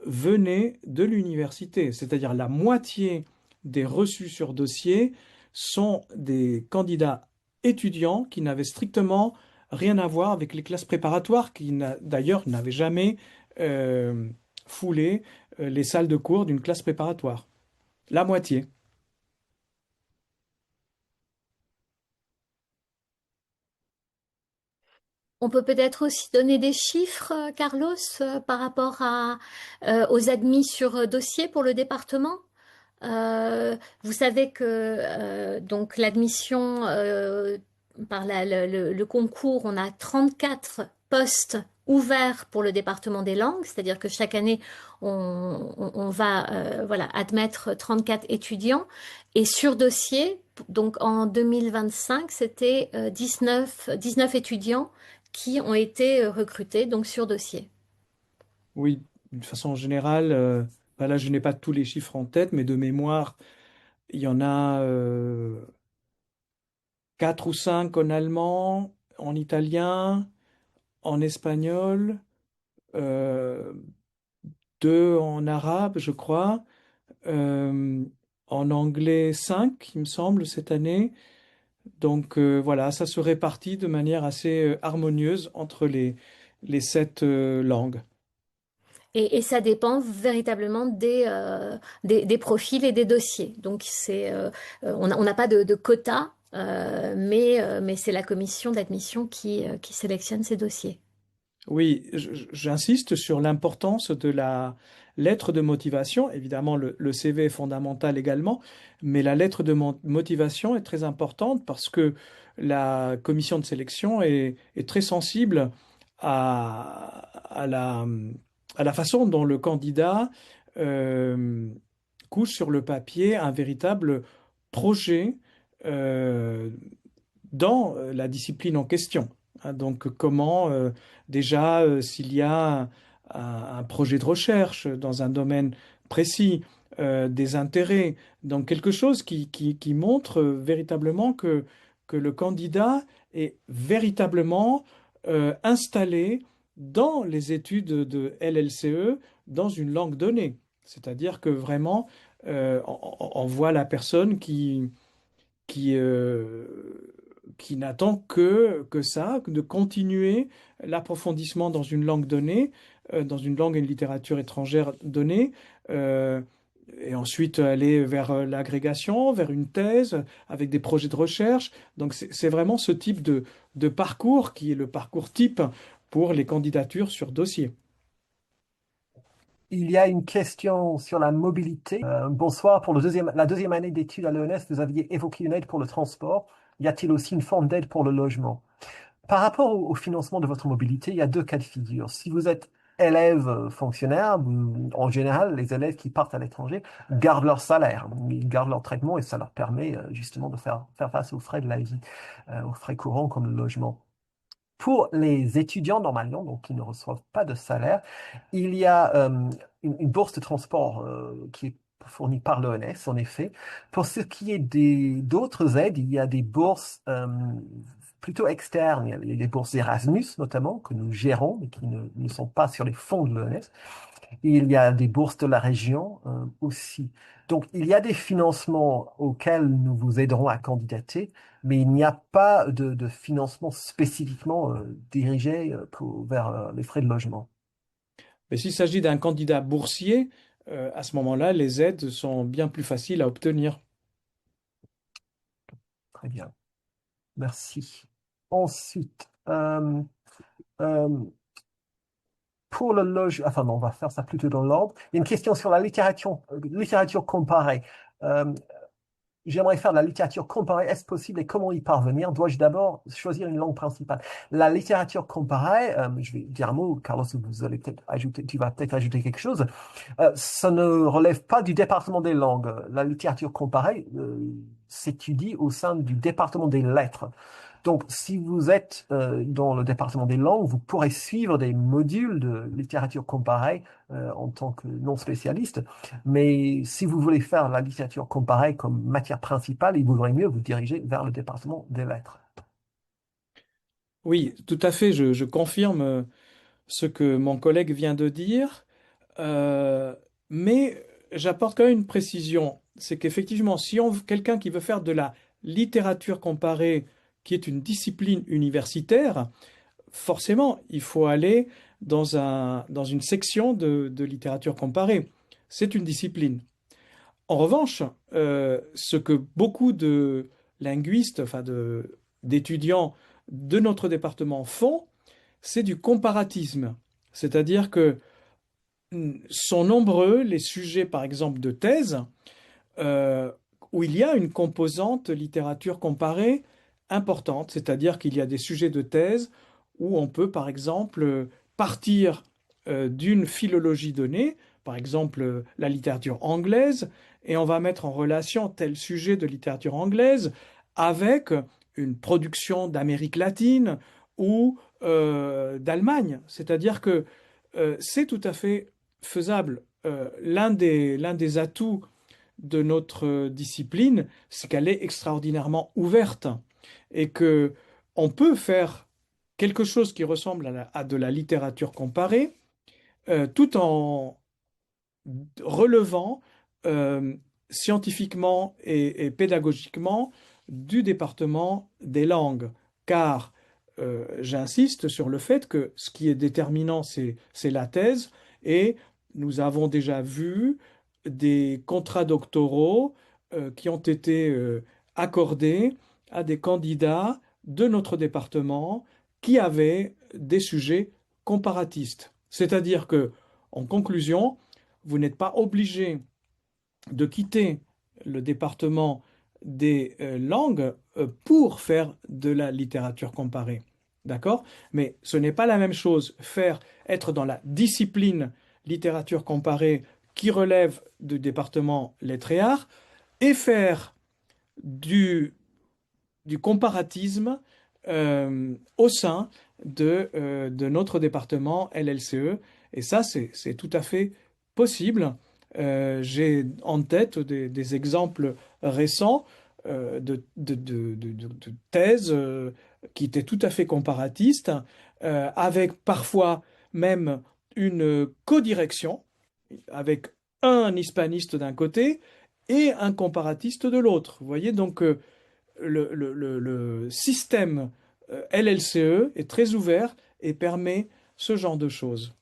venaient de l'université. C'est-à-dire la moitié des reçus sur dossier sont des candidats étudiants qui n'avaient strictement rien à voir avec les classes préparatoires, d'ailleurs n'avaient jamais euh, foulé les salles de cours d'une classe préparatoire. La moitié. On peut peut-être aussi donner des chiffres, Carlos, par rapport aux admis sur dossier pour le département. Vous savez que donc l'admission par le concours, on a 34 postes ouverts pour le département des langues, c'est-à-dire que chaque année, on va voilà, admettre 34 étudiants. Et sur dossier, donc en 2025, c'était 19 étudiants qui ont été recrutés donc sur dossier. Oui, d'une façon générale, bah là je n'ai pas tous les chiffres en tête, mais de mémoire, il y en a quatre ou cinq en allemand, en italien, en espagnol, euh, deux en arabe, je crois, euh, en anglais cinq, il me semble, cette année. Donc voilà, ça se répartit de manière assez harmonieuse entre les sept langues. Et ça dépend véritablement des profils et des dossiers. Donc on n'a pas de quota, mais c'est la commission d'admission qui sélectionne ces dossiers. Oui, j'insiste sur l'importance de la lettre de motivation. Évidemment, le CV est fondamental également, mais la lettre de motivation est très importante parce que la commission de sélection est très sensible à la façon dont le candidat euh, couche sur le papier un véritable projet euh, dans la discipline en question. Hein. Donc, comment déjà, s'il y a un projet de recherche dans un domaine précis, des intérêts, donc quelque chose qui montre véritablement que le candidat est véritablement installé dans les études de LLCE dans une langue donnée. C'est-à-dire que vraiment, on voit la personne qui, euh, qui n'attend que ça, de continuer l'approfondissement dans une langue donnée, dans une langue et une littérature étrangère donnée, euh, et ensuite aller vers l'agrégation, vers une thèse, avec des projets de recherche. Donc c'est vraiment ce type de parcours qui est le parcours type pour les candidatures sur dossier. Il y a une question sur la mobilité. Bonsoir, pour la deuxième année d'études à l'ENS, vous aviez évoqué une aide pour le transport. Y a-t-il aussi une forme d'aide pour le logement? Par rapport au financement de votre mobilité, il y a deux cas de figure. Si vous êtes élève fonctionnaire, en général, les élèves qui partent à l'étranger gardent leur salaire, ils gardent leur traitement et ça leur permet justement de faire face aux frais de la vie, aux frais courants comme le logement. Pour les étudiants normalement, donc qui ne reçoivent pas de salaire, il y a une bourse de transport qui est fournie par l'ONS, en effet. Pour ce qui est d'autres aides, il y a des bourses plutôt externes. Il y a les bourses Erasmus, notamment, que nous gérons, mais qui ne sont pas sur les fonds de l'ONS. Il y a des bourses de la région aussi. Donc, il y a des financements auxquels nous vous aiderons à candidater, mais il n'y a pas de financement spécifiquement dirigé vers les frais de logement. Mais s'il s'agit d'un candidat boursier, à ce moment-là, les aides sont bien plus faciles à obtenir. Très bien. Merci. Ensuite, euh, pour le logement, enfin non, on va faire ça plutôt dans l'ordre. Il y a une question sur la littérature comparée. Euh, J'aimerais faire de la littérature comparée. Est-ce possible et comment y parvenir? Dois-je d'abord choisir une langue principale? La littérature comparée, je vais dire un mot, Carlos, vous allez peut-être ajouter, tu vas peut-être ajouter quelque chose. Ça ne relève pas du département des langues. La littérature comparée s'étudie au sein du département des lettres. Donc, si vous êtes dans le département des langues, vous pourrez suivre des modules de littérature comparée en tant que non spécialiste. Mais si vous voulez faire la littérature comparée comme matière principale, il vaudrait mieux vous diriger vers le département des lettres. Oui, tout à fait, je confirme ce que mon collègue vient de dire, euh, mais j'apporte quand même une précision. C'est qu'effectivement, si quelqu'un qui veut faire de la littérature comparée, qui est une discipline universitaire, forcément, il faut aller dans une section de littérature comparée. C'est une discipline. En revanche, ce que beaucoup de linguistes, d'étudiants de notre département font, c'est du comparatisme. C'est-à-dire que sont nombreux les sujets, par exemple, de thèse, euh, où il y a une composante littérature comparée importante. C'est-à-dire qu'il y a des sujets de thèse où on peut, par exemple, partir d'une philologie donnée, par exemple la littérature anglaise, et on va mettre en relation tel sujet de littérature anglaise avec une production d'Amérique latine ou d'Allemagne. C'est-à-dire que c'est tout à fait faisable. L'un des atouts de notre discipline, c'est qu'elle est extraordinairement ouverte et que on peut faire quelque chose qui ressemble à de la littérature comparée, tout en relevant euh, scientifiquement et pédagogiquement du département des langues. Car j'insiste sur le fait que ce qui est déterminant, c'est la thèse, et nous avons déjà vu des contrats doctoraux qui ont été accordés à des candidats de notre département qui avaient des sujets comparatistes. C'est-à-dire que, en conclusion, vous n'êtes pas obligé de quitter le département des langues pour faire de la littérature comparée. D'accord? Mais ce n'est pas la même chose être dans la discipline littérature comparée qui relèvent du département lettres et arts et faire du, du comparatisme au sein de notre département LLCE. Et ça, c'est tout à fait possible. J'ai en tête des exemples récents de thèses qui étaient tout à fait comparatistes, avec parfois même une codirection, avec un hispaniste d'un côté et un comparatiste de l'autre. Vous voyez, donc le système LLCE est très ouvert et permet ce genre de choses.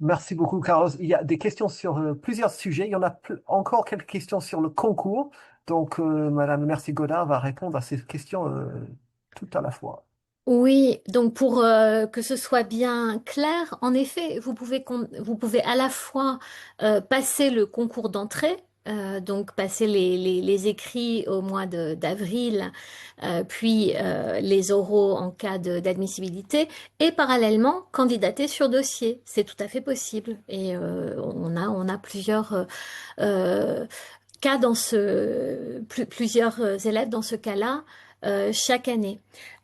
Merci beaucoup, Carlos. Il y a des questions sur plusieurs sujets. Il y en a encore quelques questions sur le concours. Donc, Madame Merci Godard va répondre à ces questions tout à la fois. Oui, donc pour que ce soit bien clair, en effet, vous pouvez à la fois passer le concours d'entrée, donc passer les écrits au mois d'avril, puis les oraux en cas d'admissibilité, et parallèlement candidater sur dossier. C'est tout à fait possible. Et on a plusieurs euh, cas plusieurs élèves dans ce cas-là chaque année.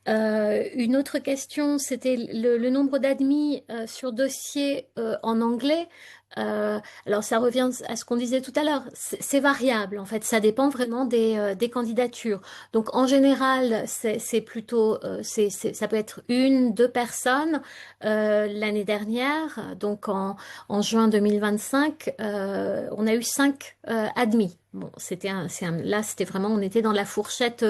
Une autre question, c'était le nombre d'admis sur dossier en anglais. Alors ça revient à ce qu'on disait tout à l'heure, c'est variable en fait, ça dépend vraiment des candidatures. Donc en général, c'est plutôt, ça peut être une, deux personnes. L'année dernière, donc en juin 2025, on a eu cinq admis. Bon, là, c'était vraiment, on était dans la fourchette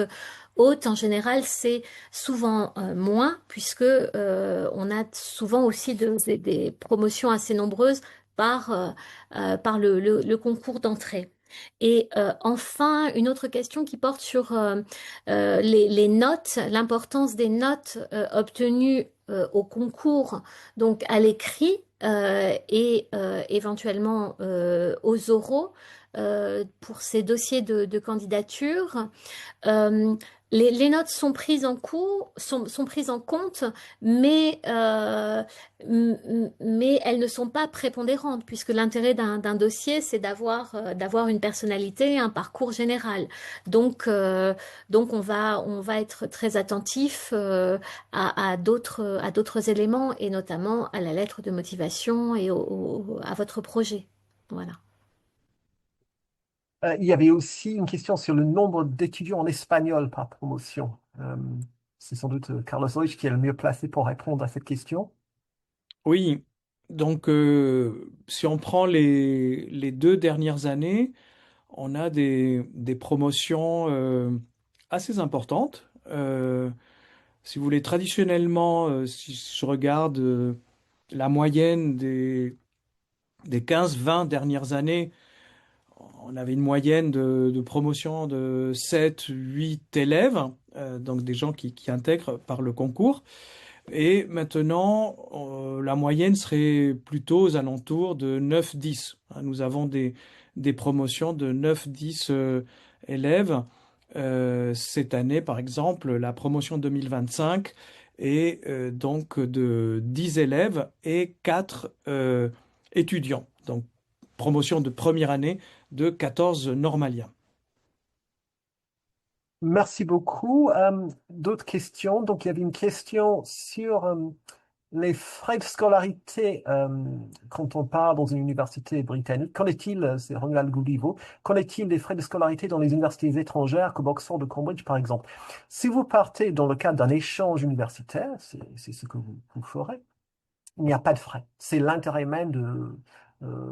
haute. En général, c'est souvent moins, puisque on a souvent aussi des promotions assez nombreuses par le concours d'entrée. Et enfin, une autre question qui porte sur les notes, l'importance des notes obtenues au concours, donc à l'écrit et éventuellement aux oraux pour ces dossiers de candidature. Euh, les notes sont prises sont prises en compte, mais, mais elles ne sont pas prépondérantes, puisque l'intérêt d'un dossier, c'est d'avoir une personnalité, un parcours général. Donc, donc on va être très attentif à d'autres éléments, et notamment à la lettre de motivation et à votre projet. Voilà. Il y avait aussi une question sur le nombre d'étudiants en espagnol par promotion. C'est sans doute Carlos Ruiz qui est le mieux placé pour répondre à cette question. Oui, donc si on prend les 2 dernières années, on a des promotions assez importantes. Si vous voulez, traditionnellement, si je regarde la moyenne des 15-20 dernières années, on avait une moyenne de promotion de 7-8 élèves, donc des gens qui intègrent par le concours. Et maintenant, la moyenne serait plutôt aux alentours de 9-10. Nous avons des promotions de 9-10 élèves. Cette année, par exemple, la promotion 2025 est donc de 10 élèves et 4 étudiants. Donc, promotion de première année de 14 normaliens. Merci beaucoup. D'autres questions? Donc, il y avait une question sur les frais de scolarité quand on part dans une université britannique. Qu'en est-il, c'est Ronald Goulivo, qu'en est-il des frais de scolarité dans les universités étrangères comme Oxford ou Cambridge, par exemple? Si vous partez dans le cadre d'un échange universitaire, c'est ce que vous ferez, il n'y a pas de frais. C'est l'intérêt même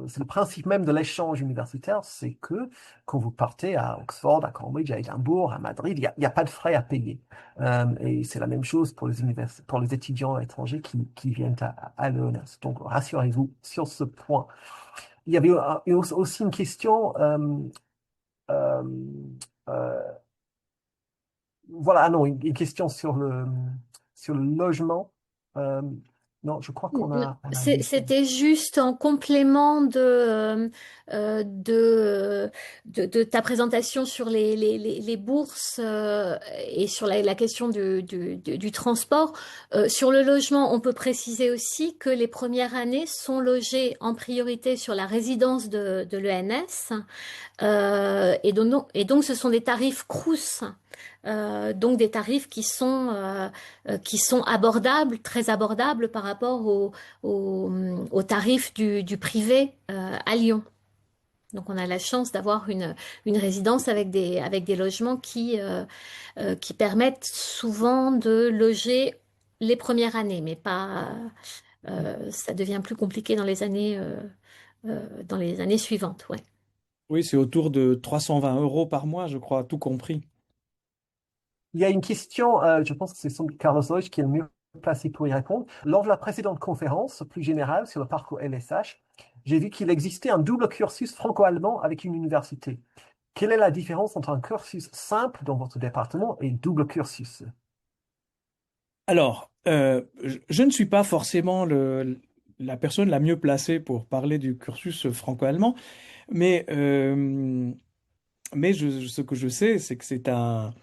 c'est le principe même de l'échange universitaire, c'est que quand vous partez à Oxford, à Cambridge, à Édimbourg, à Madrid, il y a pas de frais à payer. Et c'est la même chose pour pour les étudiants étrangers qui viennent à l'ENS. Donc, rassurez-vous sur ce point. Il y avait aussi une question, euh, euh, voilà, ah non, une question sur sur le logement. Euh, Non, je crois qu'on a dit ça. C'était juste en complément euh, de, de ta présentation sur les bourses et sur la question du transport. Sur le logement, on peut préciser aussi que les premières années sont logées en priorité sur la résidence de l'ENS. Et donc, ce sont des tarifs Crous, donc des tarifs qui sont abordables, très abordables par rapport aux tarifs du privé à Lyon. Donc, on a la chance d'avoir une résidence avec des logements qui permettent souvent de loger les premières années, mais pas, ça devient plus compliqué dans les années suivantes, ouais. Oui, c'est autour de 320 € par mois, je crois, tout compris. Il y a une question, je pense que c'est sans doute Carlos Loge qui est le mieux placé pour y répondre. Lors de la précédente conférence, plus générale sur le parcours LSH, j'ai vu qu'il existait un double cursus franco-allemand avec une université. Quelle est la différence entre un cursus simple dans votre département et double cursus? Alors, je ne suis pas forcément la personne la mieux placée pour parler du cursus franco-allemand, mais, ce que je sais, c'est que c'est un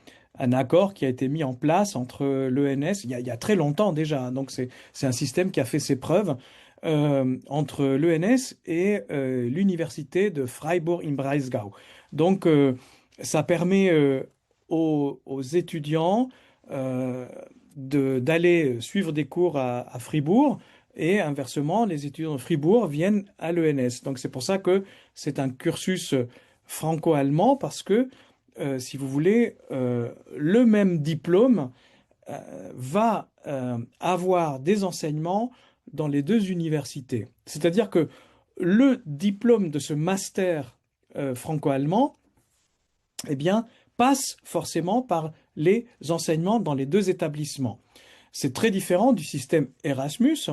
accord qui a été mis en place entre l'ENS, il y a très longtemps déjà, hein. Donc c'est un système qui a fait ses preuves entre l'ENS et l'université de Freiburg im Breisgau. Donc ça permet aux étudiants euh, d'aller suivre des cours à Fribourg, et inversement, les étudiants de Fribourg viennent à l'ENS. Donc c'est pour ça que c'est un cursus franco-allemand, parce que, si vous voulez, le même diplôme va avoir des enseignements dans les deux universités. C'est-à-dire que le diplôme de ce master franco-allemand, eh bien, passe forcément par les enseignements dans les deux établissements. C'est très différent du système Erasmus,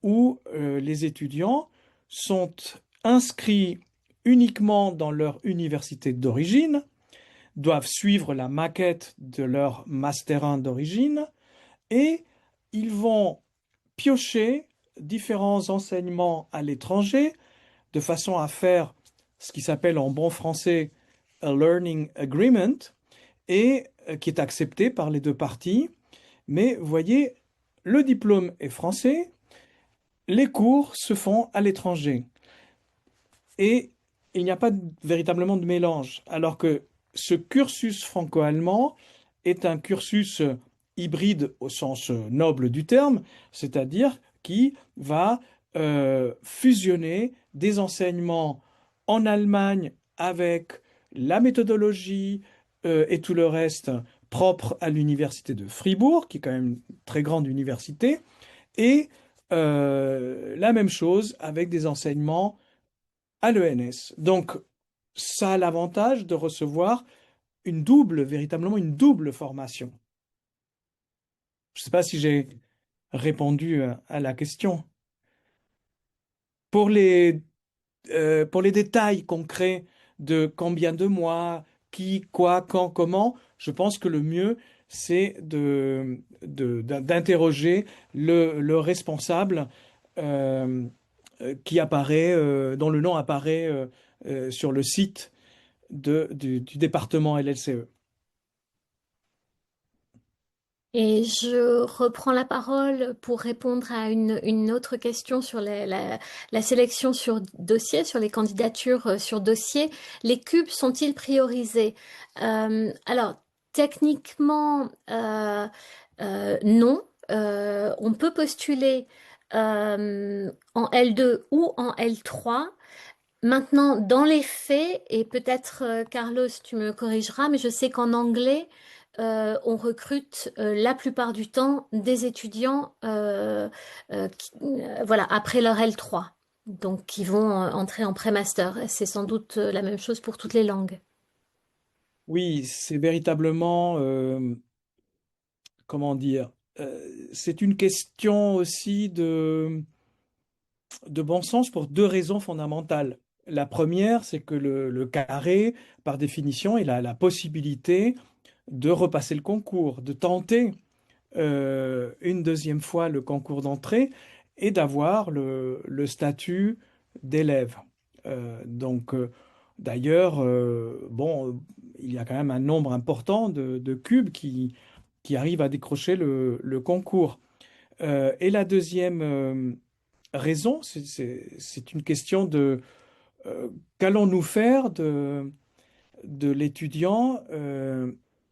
où les étudiants sont inscrits uniquement dans leur université d'origine, doivent suivre la maquette de leur Master 1 d'origine, et ils vont piocher différents enseignements à l'étranger de façon à faire ce qui s'appelle en bon français a learning agreement, et qui est accepté par les deux parties. Mais vous voyez, le diplôme est français, les cours se font à l'étranger. Et il n'y a pas véritablement de mélange. Alors que ce cursus franco-allemand est un cursus hybride au sens noble du terme, c'est-à-dire qui va fusionner des enseignements en Allemagne avec la méthodologie et tout le reste propre à l'université de Fribourg, qui est quand même une très grande université, et la même chose avec des enseignements à l'ENS. Donc, ça a l'avantage de recevoir véritablement une double formation. Je ne sais pas si j'ai répondu à la question. Pour pour les détails concrets de combien de mois, qui, quoi, quand, comment, je pense que le mieux, c'est d'interroger le responsable euh, dont le nom apparaît sur le site du département LLCE. Et je reprends la parole pour répondre à une autre question sur la sélection sur dossier, sur les candidatures sur dossier. Les cubes sont-ils priorisés? Alors, techniquement, non. On peut postuler en L2 ou en L3. Maintenant, dans les faits, et peut-être Carlos, tu me corrigeras, mais je sais qu'en anglais, on recrute la plupart du temps des étudiants voilà, après leur L3, donc qui vont entrer en pré-master. C'est sans doute la même chose pour toutes les langues. Oui, c'est véritablement, comment dire, c'est une question aussi de bon sens pour deux raisons fondamentales. La première, c'est que le carré, par définition, il a la possibilité de repasser le concours, de tenter une deuxième fois le concours d'entrée. et d'avoir le statut d'élève. D'ailleurs, bon, il y a quand même un nombre important de cubes qui arrivent à décrocher le concours. Et la deuxième raison, c'est une question de euh, qu'allons-nous faire de l'étudiant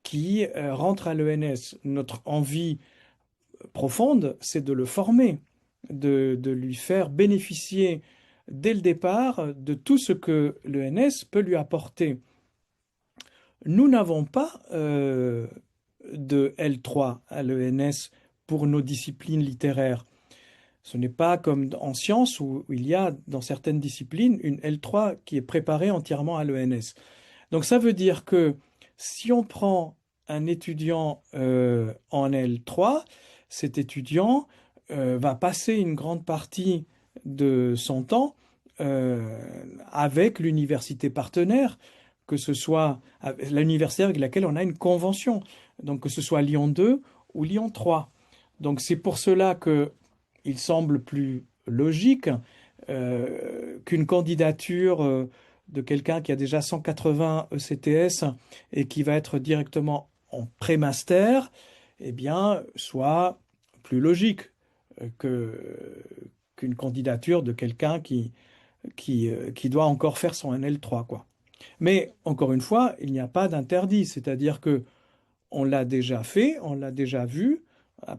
qui rentre à l'ENS. Notre envie profonde, c'est de le former, de lui faire bénéficier dès le départ de tout ce que l'ENS peut lui apporter. Nous n'avons pas de L3 à l'ENS pour nos disciplines littéraires. Ce n'est pas comme en sciences où il y a dans certaines disciplines une L3 qui est préparée entièrement à l'ENS. Donc ça veut dire que si on prend un étudiant en L3, cet étudiant va passer une grande partie de son temps avec l'université partenaire, que ce soit l'université avec laquelle on a une convention, donc que ce soit Lyon 2 ou Lyon 3. Donc c'est pour cela que il semble plus logique qu'une candidature de quelqu'un qui a déjà 180 ECTS et qui va être directement en pré-master, eh bien, soit plus logique qu'une candidature de quelqu'un qui doit encore faire son NL3, quoi. Mais encore une fois, il n'y a pas d'interdit, c'est-à-dire que on l'a déjà fait, on l'a déjà vu.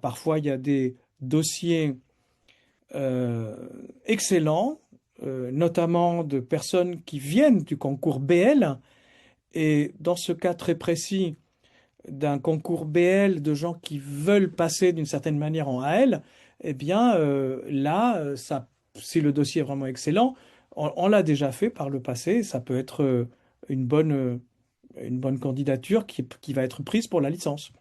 Parfois, il y a des dossiers euh, excellents, notamment de personnes qui viennent du concours BL. Et dans ce cas très précis d'un concours BL de gens qui veulent passer d'une certaine manière en AL, eh bien là, si le dossier est vraiment excellent, on l'a déjà fait par le passé. Ça peut être une bonne candidature qui va être prise pour la licence.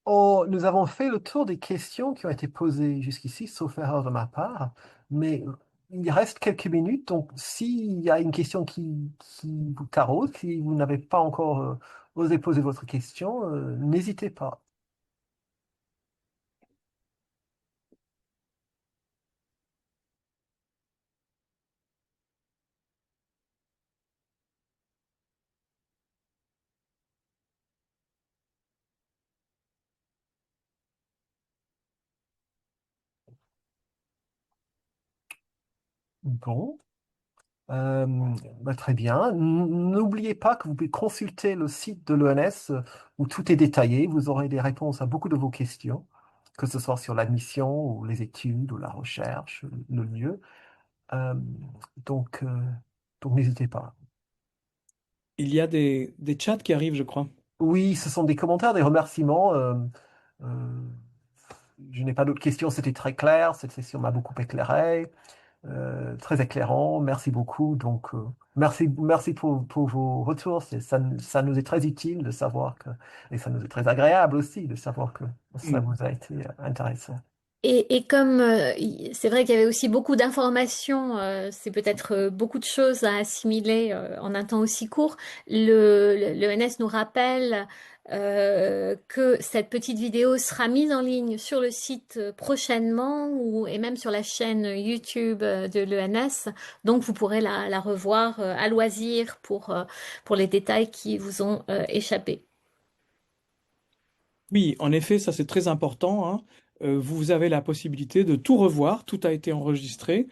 Oh, nous avons fait le tour des questions qui ont été posées jusqu'ici, sauf erreur de ma part, mais il reste quelques minutes, donc s'il y a une question qui vous taraude, si vous n'avez pas encore osé poser votre question, n'hésitez pas. Bon. Euh, très bien. N'oubliez pas que vous pouvez consulter le site de l'ENS où tout est détaillé. Vous aurez des réponses à beaucoup de vos questions, que ce soit sur l'admission ou les études ou la recherche, le lieu. Euh, donc, euh, donc n'hésitez pas. Il y a des chats qui arrivent, je crois. Oui, ce sont des commentaires, des remerciements. Euh, je n'ai pas d'autres questions. C'était très clair. Cette session m'a beaucoup éclairé. Très éclairant. Merci beaucoup. Merci pour vos retours. Ça nous est très utile de savoir et ça nous est très agréable aussi de savoir que ça Mm. vous a été intéressant. Et comme c'est vrai qu'il y avait aussi beaucoup d'informations, c'est peut-être beaucoup de choses à assimiler en un temps aussi court, le NS nous rappelle que cette petite vidéo sera mise en ligne sur le site prochainement et même sur la chaîne YouTube de l'ENS. Donc vous pourrez la revoir à loisir pour les détails qui vous ont échappé. Oui, en effet, ça c'est très important, hein. Vous avez la possibilité de tout revoir, tout a été enregistré,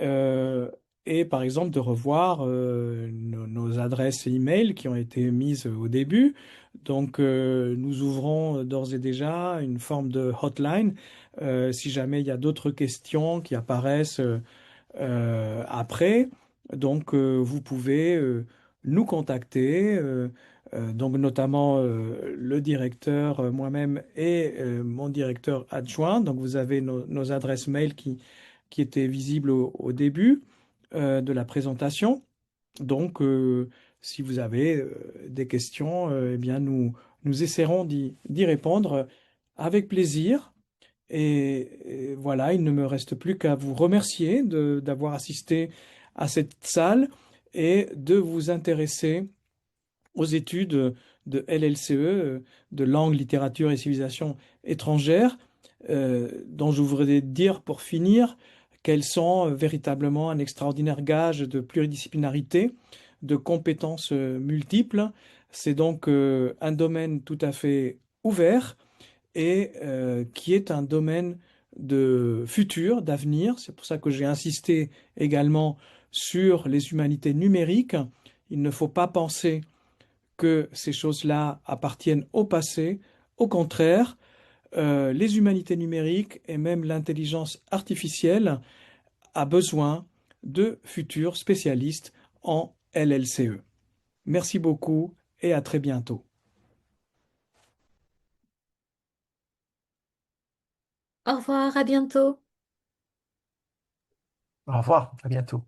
euh, et par exemple de revoir nos adresses e-mail qui ont été mises au début. Donc nous ouvrons d'ores et déjà une forme de hotline si jamais il y a d'autres questions qui apparaissent après. Donc, vous pouvez nous contacter, donc notamment le directeur, moi-même et mon directeur adjoint. Donc, vous avez nos adresses mail qui étaient visibles au début de la présentation. Donc, si vous avez des questions, eh bien, nous essaierons d'y répondre avec plaisir. Et voilà, il ne me reste plus qu'à vous remercier d'avoir assisté à cette salle et de vous intéresser aux études de LLCE, de langue, littérature et civilisation étrangères, dont je voudrais dire pour finir qu'elles sont véritablement un extraordinaire gage de pluridisciplinarité, de compétences multiples. C'est donc un domaine tout à fait ouvert et qui est un domaine de futur, d'avenir. C'est pour ça que j'ai insisté également sur les humanités numériques. Il ne faut pas penser que ces choses-là appartiennent au passé. Au contraire, les humanités numériques et même l'intelligence artificielle a besoin de futurs spécialistes en LLCE. Merci beaucoup et à très bientôt. Au revoir, à bientôt. Au revoir, à bientôt.